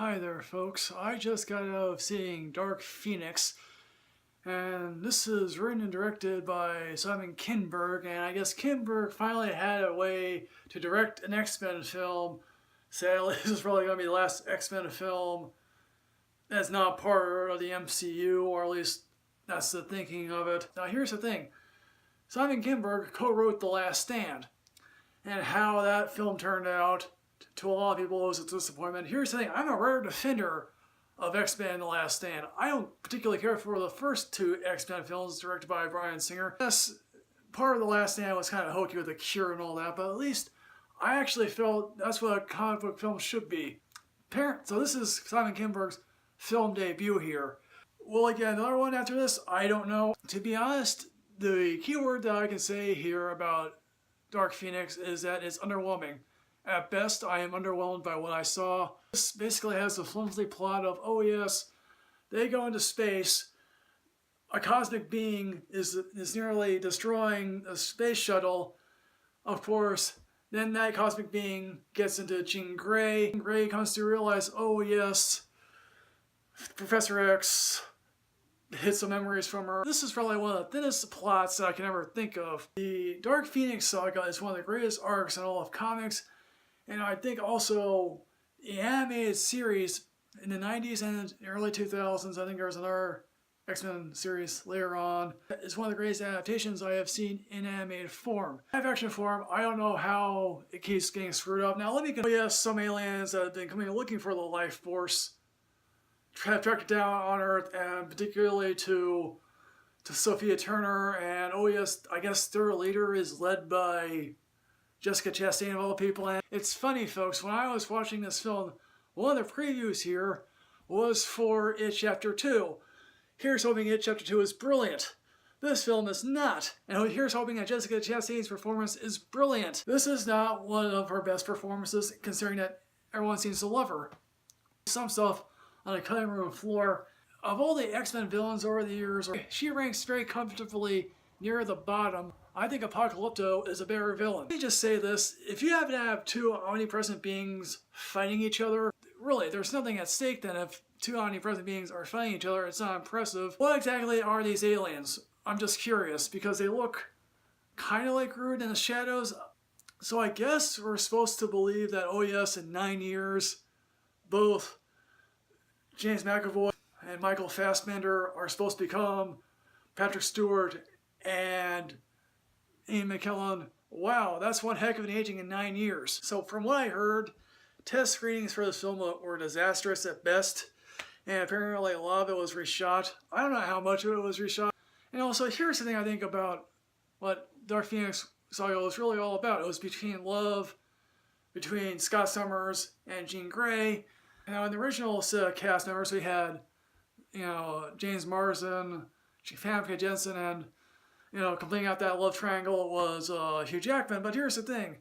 Hi there, folks. I just got out of seeing Dark Phoenix, and this is written and directed by Simon Kinberg, and I guess Kinberg finally had a way to direct an X-Men film. Sadly, this is probably going to be the last X-Men film that's not part of the MCU, or at least that's the thinking of it. Now, here's the thing. Simon Kinberg co-wrote The Last Stand, and how that film turned out to a lot of people was a disappointment. Here's the thing, I'm a rare defender of X-Men The Last Stand. I don't particularly care for the first two X-Men films directed by Bryan Singer. Yes, part of The Last Stand was kind of hokey with the Cure and all that, but at least I actually felt that's what a comic book film should be. So this is Simon Kinberg's film debut here. Will I get another one after this? I don't know. To be honest, the key word that I can say here about Dark Phoenix is that it's underwhelming. At best, I am underwhelmed by what I saw. This basically has the flimsy plot of, oh yes, they go into space, a cosmic being is nearly destroying a space shuttle. Of course, then that cosmic being gets into Jean Grey. Grey comes to realize, oh yes, Professor X hit some memories from her. This is probably one of the thinnest plots that I can ever think of. The Dark Phoenix saga is one of the greatest arcs in all of comics. And I think also the animated series in the 90s and early 2000s, I think there was another X-Men series later on, is one of the greatest adaptations I have seen in animated form. Live action form, I don't know how it keeps getting screwed up. Now let me yes, some aliens that have been coming looking for the life force have tracked it down on Earth, and particularly to Sophia Turner, and oh yes, I guess their leader is led by Jessica Chastain of all people. And it's funny, folks, when I was watching this film, one of the previews here was for It Chapter 2. Here's hoping It Chapter 2 is brilliant. This film is not. And here's hoping that Jessica Chastain's performance is brilliant. This is not one of her best performances, considering that everyone seems to love her. Some stuff on the cutting room floor. Of all the X-Men villains over the years, she ranks very comfortably near the bottom. I think Apocalypto is a better villain. Let me just say this, if you happen to have two omnipresent beings fighting each other, really, there's nothing at stake then. If two omnipresent beings are fighting each other, it's not impressive. What exactly are these aliens? I'm just curious, because they look kind of like Groot in the shadows. So I guess we're supposed to believe that, oh yes, in 9 years, both James McAvoy and Michael Fassbender are supposed to become Patrick Stewart and Ian McKellen. Wow, that's one heck of an aging in 9 years. So from what I heard, test screenings for this film were disastrous at best, and apparently a lot of it was reshot. I don't know how much of it was reshot. And also, here's the thing I think about what Dark Phoenix saga was really all about. It was between love, between Scott Summers and Jean Grey. Now in the original set of cast members, we had, James Marsden, Famke Jensen, and completing out that love triangle was Hugh Jackman. But here's the thing.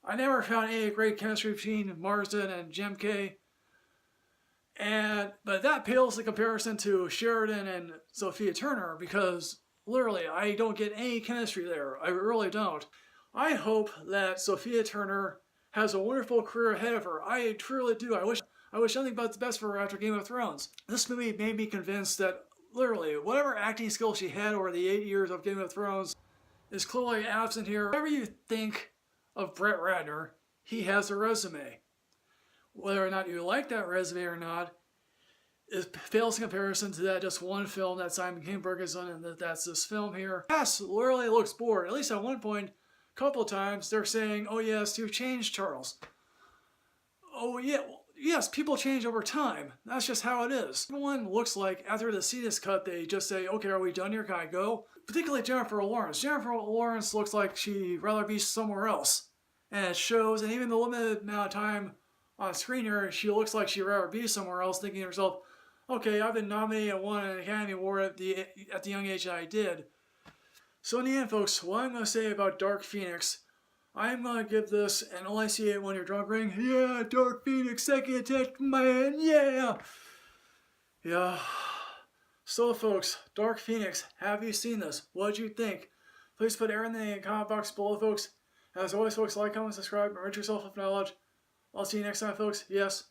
I never found any great chemistry between Marsden and Jemke. But that pales in comparison to Sheridan and Sophia Turner, because literally I don't get any chemistry there. I really don't. I hope that Sophia Turner has a wonderful career ahead of her. I truly do. I wish nothing but the best for her after Game of Thrones. This movie made me convinced that literally, whatever acting skill she had over the 8 years of Game of Thrones is clearly absent here. Whatever you think of Brett Ratner, he has a resume. Whether or not you like that resume or not, it fails in comparison to that just one film that Simon Kinberg has done, and that's this film here. Yes, literally looks bored. At least at one point, a couple of times, they're saying, oh yes, you've changed, Charles. Oh yeah, yes, people change over time. That's just how it is. Everyone looks like after the scene is cut, they just say, okay, are we done here? Can I go? Particularly Jennifer Lawrence. Jennifer Lawrence looks like she'd rather be somewhere else. And it shows, and even the limited amount of time on screen here, she looks like she'd rather be somewhere else, thinking to herself, okay, I've been nominated and won an Academy Award at the young age that I did. So in the end, folks, what I'm going to say about Dark Phoenix, I'm going to give this an only see it when you're drunk ring. Yeah, Dark Phoenix, second attack, man, yeah. Yeah. So folks, Dark Phoenix, have you seen this? What did you think? Please put everything in the comment box below, folks. As always, folks, like, comment, subscribe, and enrich yourself with knowledge. I'll see you next time, folks. Yes.